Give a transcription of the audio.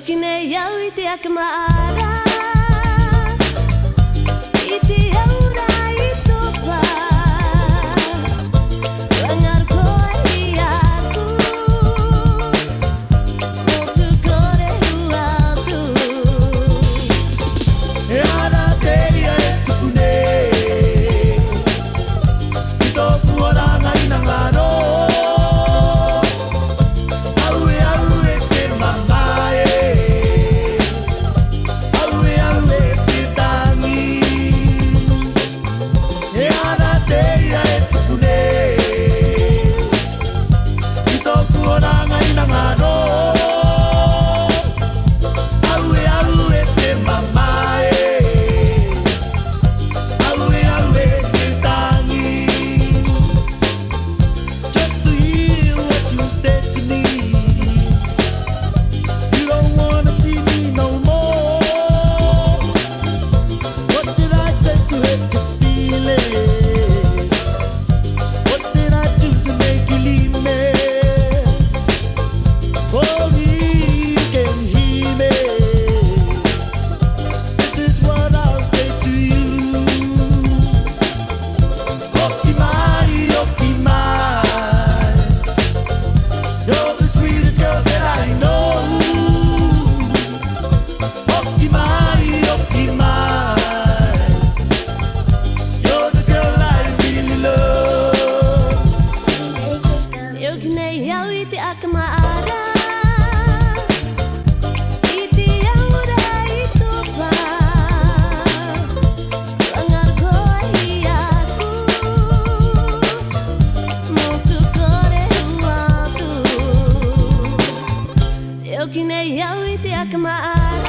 que nem eu e te acamara. E te aura e sopa. Banhar corriado. Outro corre alto. E ara teria e tukune. Ito kuoranga inangaro. Eu que nem eu e te acamara. E te aura e sopa. Banhar corriado. Muito corre alto. Eu que nem eu e te acamara.